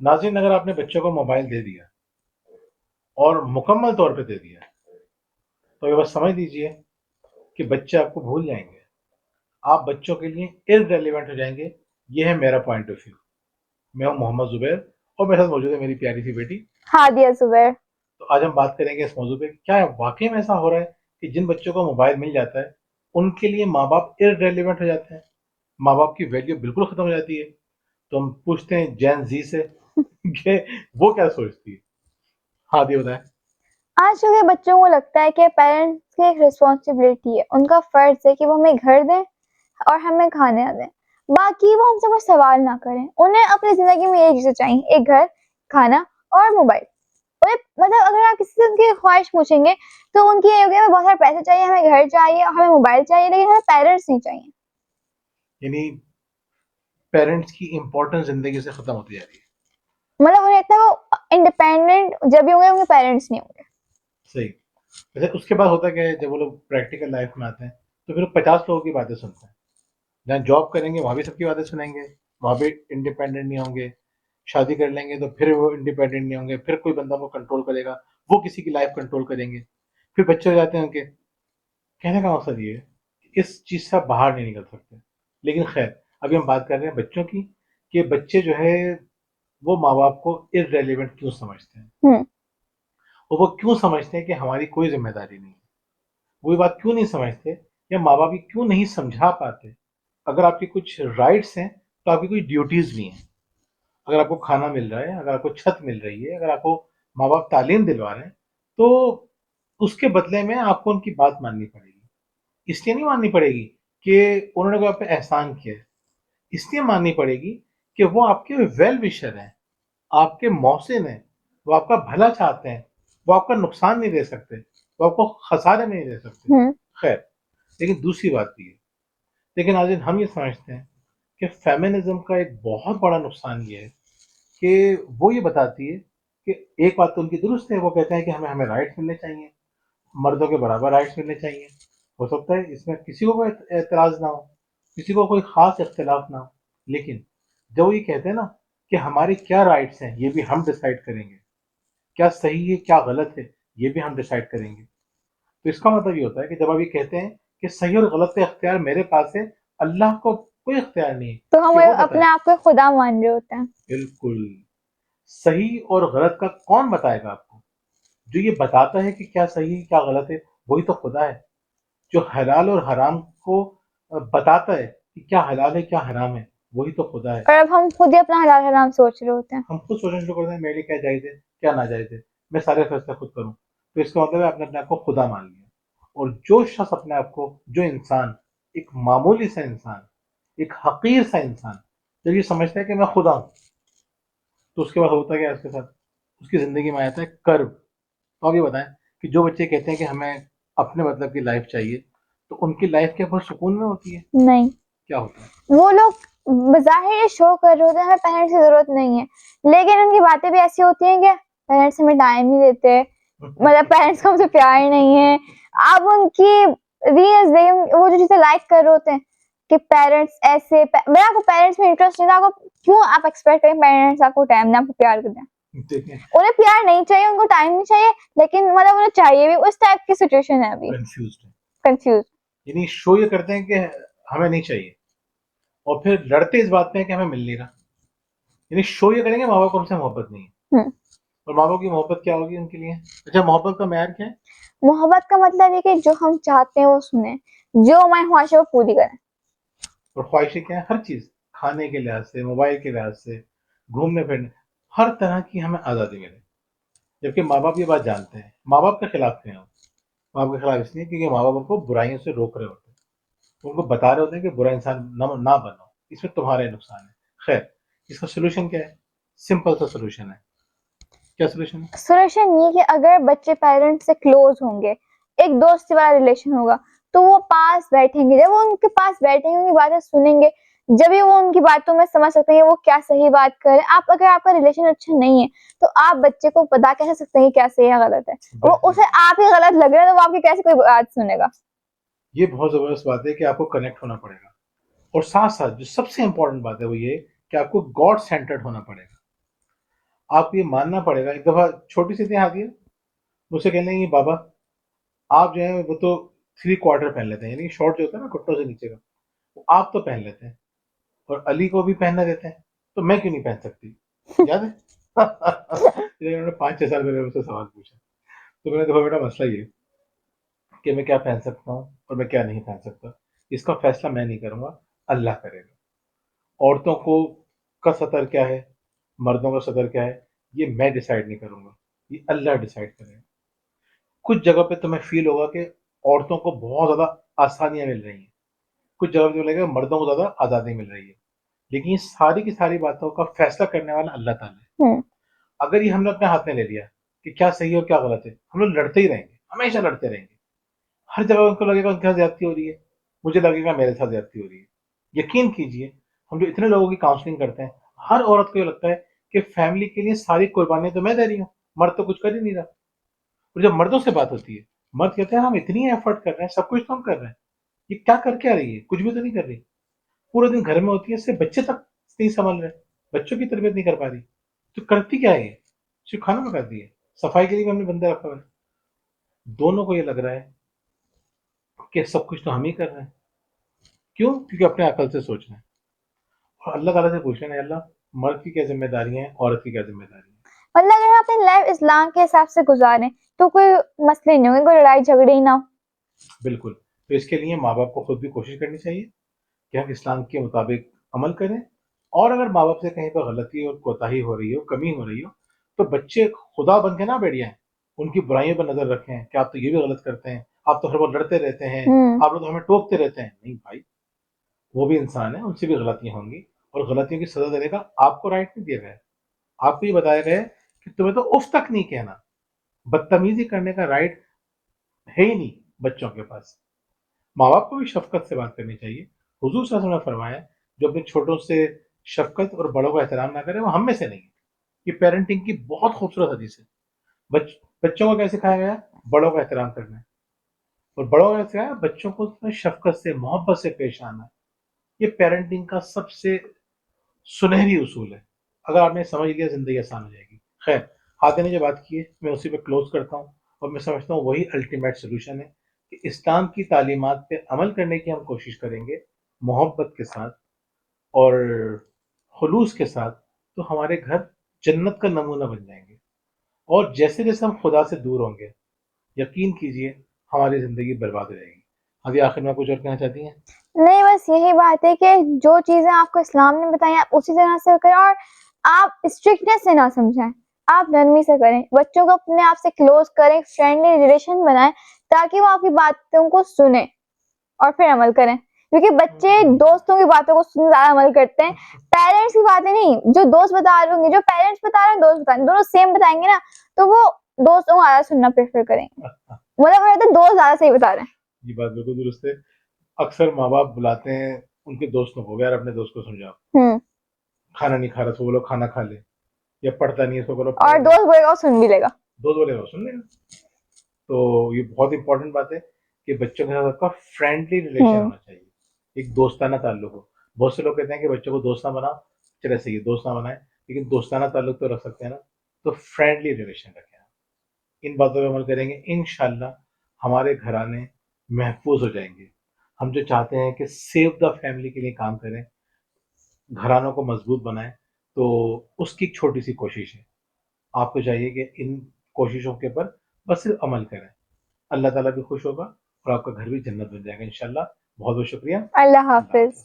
ناظرین، اگر آپ نے بچوں کو موبائل دے دیا اور مکمل طور پہ دے دیا تو یہ بس سمجھ لیجئے کہ بچے آپ کو بھول جائیں گے. آپ بچوں کے لیے ارریلیونٹ ہو جائیں گے. یہ ہے میرا پوائنٹ آف ویو. میں ہوں محمد زبیر اور میرے ساتھ موجود ہے میری پیاری سی بیٹی. ہادیہ زبیر. تو آج ہم بات کریں گے اس موضوع پہ. کیا واقعی میں ایسا ہو رہا ہے کہ جن بچوں کو موبائل مل جاتا ہے ان کے لیے ماں باپ ارریلیونٹ ہو جاتے ہیں، ماں باپ کی ویلیو بالکل ختم ہو جاتی ہے؟ تو ہم پوچھتے ہیں جین زی سے کہ وہ کیا سوچتی ہے. ہاں دی بتائیں. آج کل کے بچوں کو لگتا ہے کہ پیرنٹس کی ایک ریسپانسبلٹی ہے، ان کا فرض ہے کہ وہ ہمیں گھر دیں اور ہمیں کھانا دیں، باقی وہ ہم سے کوئی سوال نہ کریں. انہیں اپنی زندگی میں ایک چیزیں چاہیے، ایک گھر، کھانا اور موبائل. مطلب اگر آپ کسی سے ان کی خواہش پوچھیں گے تو ان کی یہ ہوگی ہمیں بہت سارے پیسے چاہیے، ہمیں گھر چاہیے اور ہمیں موبائل چاہیے، لیکن ہمیں پیرنٹس نہیں چاہیے. یعنی پیرنٹس کی امپورٹنس زندگی سے ختم ہوتی جا رہی ہے. مطلب انہیں اتنا وہ انڈیپینڈنٹ جب بھی ہوں گے ان کے پیرنٹس نہیں ہوں گے. صحیح. ویسے اس کے بعد ہوتا ہے کہ جب وہ لوگ پریکٹیکل لائف میں آتے ہیں تو پھر 50 لوگوں کی باتیں سنتے ہیں. جہاں جاب کریں گے وہاں بھی سب کی باتیں سنیں گے، وہاں بھی انڈیپینڈنٹ نہیں ہوں گے. شادی کر لیں گے تو پھر وہ انڈیپینڈنٹ نہیں ہوں گے، پھر کوئی بندہ وہ کنٹرول کرے گا، وہ کسی کی لائف کنٹرول کریں گے. پھر بچے ہو جاتے ہیں ان کے. کہنے کا مقصد یہ ہے کہ اس چیز سے آپ باہر نہیں نکل سکتے. لیکن خیر، ابھی ہم بات کر رہے ہیں بچوں کی کہ بچے جو ہے وہ ماں باپ کو ارریلیونٹ کیوں سمجھتے ہیں، اور وہ کیوں سمجھتے ہیں کہ ہماری کوئی ذمہ داری نہیں ہے. وہ یہ بات کیوں نہیں سمجھتے یا ماں باپ یہ کیوں نہیں سمجھا پاتے اگر آپ کی کچھ رائٹس ہیں تو آپ کی کوئی ڈیوٹیز بھی ہیں. اگر آپ کو کھانا مل رہا ہے، اگر آپ کو چھت مل رہی ہے، اگر آپ کو ماں باپ تعلیم دلوا رہے ہیں تو اس کے بدلے میں آپ کو ان کی بات ماننی پڑے گی. اس لیے نہیں ماننی پڑے گی کہ انہوں نے کوئی آپ پہ احسان کیا ہے، اس لیے ماننی پڑے گی کہ وہ آپ کے ویل وشر ہیں، آپ کے محسن ہیں، وہ آپ کا بھلا چاہتے ہیں، وہ آپ کا نقصان نہیں دے سکتے، وہ آپ کو خسارے میں نہیں دے سکتے. خیر، لیکن دوسری بات بھی ہے. لیکن آج ہم یہ سمجھتے ہیں کہ فیمنزم کا ایک بہت بڑا نقصان یہ ہے کہ وہ یہ بتاتی ہے کہ ایک بات تو ان کی درست ہے، وہ کہتے ہیں کہ ہمیں ہمیں رائٹس ملنے چاہیے، مردوں کے برابر رائٹس ملنے چاہیے. ہو سکتا ہے اس میں کسی کو کوئی اعتراض نہ ہو، کسی کو کوئی خاص اختلاف نہ ہو. لیکن جب وہ یہ کہتے ہیں نا کہ ہماری کیا رائٹس ہیں یہ بھی ہم ڈیسائیڈ کریں گے، کیا صحیح ہے کیا غلط ہے یہ بھی ہم ڈیسائیڈ کریں گے، تو اس کا مطلب یہ ہوتا ہے کہ جب آپ یہ کہتے ہیں کہ صحیح اور غلط کا اختیار میرے پاس ہے، اللہ کو کوئی اختیار نہیں ہے تو ہم کہ وہ اپنے بتائے. آپ کو خدا مان رہے ہوتے ہیں. بالکل. صحیح اور غلط کا کون بتائے گا آپ کو؟ جو یہ بتاتا ہے کہ کیا صحیح ہے کیا غلط ہے وہی تو خدا ہے. جو حلال اور حرام کو بتاتا ہے کہ کیا حلال ہے کیا حرام ہے وہی تو خدا ہے. اور اب ہم خود ہی اپنا حلال حرام سوچ رہے ہوتے ہیں. ہم خود سوچنا شروع کرتے ہیں میرے لیے کیا جائز ہے کیا ناجائز ہے، میں سارے فیصلے خود کروں. تو اس کا مطلب ہے آپ نے اپنے آپ کو خدا مان لیا. اور جو شخص اپنے آپ کو، جو انسان، ایک معمولی سا انسان، ایک حقیر سا انسان جب یہ سمجھتا ہے کہ میں خدا ہوں تو اس کے بعد ہوتا کیا ہے اس کے ساتھ؟ اس کی زندگی میں آتا ہے کرب. تو آپ یہ بتائیں کہ جو بچے کہتے ہیں کہ ہمیں اپنے مطلب کی لائف چاہیے تو ان کی لائف کیا بہت سکون میں ہوتی ہے؟ نہیں، کیا ہوتا ہے؟ وہ لوگ بظاہر یہ شو کر رہے ہوتے ہیں ہمیں پیرنٹس کی ضرورت نہیں ہے، لیکن ان کی باتیں بھی ایسی ہوتی ہیں کہ پیرنٹس ہمیں ٹائم نہیں دیتے، مطلب پیرنٹس کو ہم سے پیار ہی نہیں ہے. آپ ان کی ریلز دیکھیں، وہ جو چیزیں لائک کر رہے ہوتے ہیں کہ پیرنٹس ایسے، آپ کو پیرنٹس میں انٹرسٹ نہیں تھا، آپ کو کیوں آپ ایکسپیکٹ کریں پیرنٹس آپ کو ٹائم نہ آپ کو پیار کر دیں. دیکھیں انہیں پیار نہیں چاہیے، ان کو ٹائم نہیں چاہیے، لیکن مطلب انہیں چاہیے بھی. اس ٹائپ کی سچویشن ہے ابھی. کنفیوزڈ ہے. کنفیوز. یعنی شو یہ کرتے ہیں کہ ہمیں نہیں چاہیے اور پھر لڑتے اس بات پہ ہیں کہ ہمیں مل نہیں رہا. یعنی شو یہ کریں گے ماں باپ کو ہم سے محبت نہیں ہے. اور ماں باپ کی محبت کیا ہوگی ان کے لیے؟ اچھا، محبت کا معیار کیا ہے؟ محبت کا مطلب ہے کہ جو ہم چاہتے ہیں وہ سنیں، جو ہماری خواہش ہے وہ پوری کریں. اور خواہشیں کیا ہیں؟ ہر چیز، کھانے کے لحاظ سے، موبائل کے لحاظ سے، گھومنے پھرنے، ہر طرح کی ہمیں آزادی ملے. جبکہ ماں باپ یہ بات جانتے ہیں. ماں باپ کے خلاف کہیں ہو؟ ماں باپ کے خلاف اس لیے کیونکہ ماں باپ ان کو برائیوں سے روک رہے ہوتے ہیں، ان کو بتا رہے ہوتے ہیں کہ برا انسان نہ بنو، اس میں تمہارے نقصان ہے. خیر، اس کا سولوشن کیا ہے؟ سمپل سا سولوشن ہے. کیا سولوشن ہے؟ سولوشن یہ کہ اگر بچے پیرنٹ سے کلوز ہوں گے، ایک دوستی والا ریلیشن ہوگا، تو وہ پاس بیٹھیں گے. جب وہ ان کے پاس بیٹھیں گے، ان کی باتیں سنیں گے، جب ہی وہ ان کی باتوں میں سمجھ سکتے ہیں وہ کیا صحیح بات کر رہے ہیں. اگر آپ کا ریلیشن اچھا نہیں ہے تو آپ بچے کو بتا کیسے سکتے ہیں کہ کیا صحیح ہے غلط ہے. وہ اسے آپ ہی غلط لگ رہا ہے تو وہ آپ کی کیسے کوئی بات سنے گا. یہ بہت زبردست بات ہے کہ آپ کو کنیکٹ ہونا پڑے گا. اور ساتھ ساتھ جو سب سے امپورٹنٹ بات ہے وہ یہ کہ آپ کو گاڈ سینٹرڈ ہونا پڑے گا. آپ کو یہ ماننا پڑے گا. ایک دفعہ چھوٹی سی آتی ہے, مجھ سے کہنے لگی بابا آپ جو ہے وہ تو 3/4 پہن لیتے ہیں, یعنی شارٹ جو ہوتا ہے نا گھٹنوں سے نیچے کا, وہ آپ تو پہن لیتے ہیں اور علی کو بھی پہننا دیتے ہیں, تو میں کیوں نہیں پہن سکتی؟ یاد ہے انہوں نے 5-6 سال پہلے مجھ سے سوال پوچھا. تو میں نے دیکھا بیٹا مسئلہ یہ کہ میں کیا پہن سکتا ہوں اور میں کیا نہیں پہن سکتا, اس کا فیصلہ میں نہیں کروں گا, اللہ کرے گا. عورتوں کو کا سطر کیا ہے, مردوں کا سطر کیا ہے, یہ میں ڈیسائیڈ نہیں کروں گا, یہ اللہ ڈیسائیڈ کرے گا. کچھ جگہ پہ تمہیں فیل ہوگا کہ عورتوں کو بہت زیادہ آسانیاں مل رہی ہیں, کچھ جگہ پہ لگے گا مردوں کو زیادہ آزادی مل رہی ہے, لیکن یہ ساری کی ساری باتوں کا فیصلہ کرنے والا اللہ تعالیٰ ہے. ہوں اگر یہ ہم نے اپنے ہاتھ میں لے لیا کہ کیا صحیح ہے اور کیا غلط ہے, ہم لوگ لڑتے ہی رہیں گے, ہمیشہ لڑتے رہیں گے. ہر جگہ ان کو لگے گا ان کے ساتھ زیادتی ہو رہی ہے, مجھے لگے گا میرے ساتھ زیادتی ہو رہی ہے. یقین کیجئے ہم جو اتنے لوگوں کی کاؤنسلنگ کرتے ہیں, ہر عورت کو یہ لگتا ہے کہ فیملی کے لیے ساری قربانیاں تو میں دے رہی ہوں, مرد تو کچھ کر ہی نہیں رہا. اور جب مردوں سے بات ہوتی ہے, مرد کہتے ہیں ہم اتنی ایفرٹ کر رہے ہیں, سب کچھ تو ہم کر رہے ہیں, یہ کیا کر کے آ رہی ہے, کچھ بھی تو نہیں کر رہی. پورے دن گھر میں ہوتی ہے, صرف بچے تک نہیں سنبھل رہے, بچوں کی تربیت نہیں کر پا رہی, تو کرتی کیا ہے, یہ صرف کھانا پکاتی ہے, صفائی کے لیے بھی ہم نے بندہ رکھا ہوا ہے. دونوں کو یہ لگ رہا ہے کہ سب کچھ تو ہم ہی کر رہے ہیں. کیوں؟ کیونکہ اپنے عقل سے سوچ رہے ہیں. اور اللہ تعالیٰ سے پوچھ رہے ہیں اللہ مرد کی کیا ذمہ داریاں ہیں, عورت کی کیا ذمہ داری ہیں. مطلب اگر ہم اپنی لائف اسلام کے حساب سے گزاریں تو کوئی مسئلے نہیں ہوں گے, کوئی لڑائی جھگڑے ہی نہ ہو. بالکل. تو اس کے لیے ماں باپ کو خود بھی کوشش کرنی چاہیے کہ ہم اسلام کے مطابق عمل کریں, اور اگر ماں باپ سے کہیں پر غلطی اور کوتاہی ہو رہی ہو, کمی ہو رہی ہو, تو بچے خدا بن کے نہ بیٹھ جائیں, ان کی برائیوں پر نظر رکھیں کہ آپ تو یہ بھی غلط کرتے ہیں, آپ تو ہر وقت لڑتے رہتے ہیں, ہوں آپ لوگ تو ہمیں ٹوکتے رہتے ہیں. نہیں بھائی, وہ بھی انسان ہے, ان سے بھی غلطیاں ہوں گی, اور غلطیوں کی سزا دینے کا آپ کو رائٹ نہیں دیا گیا ہے. آپ کو یہ بتایا گیا ہے کہ تمہیں تو اف تک نہیں کہنا, بدتمیزی کرنے کا رائٹ ہے ہی نہیں بچوں کے پاس. ماں باپ کو بھی شفقت سے بات کرنی چاہیے. حضور صلی اللہ علیہ وسلم نے فرمایا جو اپنے چھوٹوں سے شفقت اور بڑوں کا احترام نہ کرے وہ ہم میں سے نہیں ہے. یہ پیرنٹنگ کی بہت خوبصورت حدیث ہے. بچوں کو کیا سکھایا گیا, بڑوں کا احترام کرنا ہے, اور بڑوں کا سکھایا بچوں کو شفقت سے محبت سے پیش آنا ہے. یہ پیرنٹنگ کا سب سے سنہری اصول ہے. اگر آپ نے سمجھ لیا زندگی آسان ہو جائے گی. خیر, ہاتھ نے جو بات کی ہے میں اسی پہ کلوز کرتا ہوں, اور میں سمجھتا ہوں وہی الٹیمیٹ سولوشن ہے کہ اسلام کی تعلیمات پہ عمل کرنے کی ہم کوشش کریں گے محبت کے ساتھ اور خلوص کے ساتھ, تو ہمارے گھر جنت کا نمونہ بن جائیں گے. اور جیسے جیسے ہم خدا سے دور ہوں گے, یقین کیجئے ہماری زندگی برباد ہو جائے گی. ابھی آخر میں کچھ اور کہنا چاہتی ہیں؟ نہیں, بس یہی بات ہے کہ جو چیزیں آپ کو اسلام نے بتائی آپ اسی طرح سے کریں, اور آپ اسٹرکٹنیس سے نہ سمجھائیں, آپ نرمی سے کریں, بچوں کو اپنے آپ سے کلوز کریں, فرینڈلی ریلیشن بنائیں تاکہ وہ آپ کی باتوں کو سنیں اور پھر عمل کریں. کیونکہ بچے دوستوں کی باتوں کو سن زیادہ عمل کرتے ہیں, پیرنٹس کی باتیں نہیں. جو دوست بتا رہے ہوں گے, جو پیرنٹس بتا رہے ہیں دوست بتا رہے ہیں, دونوں سیم بتائیں گے نا, تو وہ دوستوں کو زیادہ سننا پریفر کریں گے. مطلب دوست زیادہ صحیح بتا رہے ہیں. یہ بات بالکل درست ہے. اکثر ماں باپ بلاتے ہیں ان کے دوستوں کو, یار اپنے دوست کو سمجھاؤ, کھانا نہیں کھا رہا تو بولو کھانا کھا لے, یا پڑھتا نہیں ہے تو بولو اور دوست بولے گا وہ سن بھی لے گا. دوست بولے گا سن لے گا. تو یہ بہت امپورٹنٹ بات ہے کہ بچوں کے ساتھ آپ کا فرینڈلی ریلیشن ہونا چاہیے, ایک دوستانہ تعلق ہو. بہت سے لوگ کہتے ہیں کہ بچوں کو دوست نہ بناؤ, چلے صحیح ہے دوست نہ بنائیں, لیکن دوستانہ تعلق تو رکھ سکتے ہیں نا. تو فرینڈلی ریلیشن رکھیں. ان باتوں پہ عمل کریں گے انشاءاللہ ہمارے گھرانے محفوظ ہو جائیں گے. ہم جو چاہتے ہیں کہ سیو دا فیملی کے لیے کام کریں, گھرانوں کو مضبوط بنائیں, تو اس کی ایک چھوٹی سی کوشش ہے. آپ کو چاہیے کہ ان کوششوں کے اوپر بس صرف عمل کریں. اللہ تعالیٰ بھی خوش ہوگا اور آپ کا گھر بھی جنت بن جائے گا انشاءاللہ. بہت بہت شکریہ. اللہ حافظ.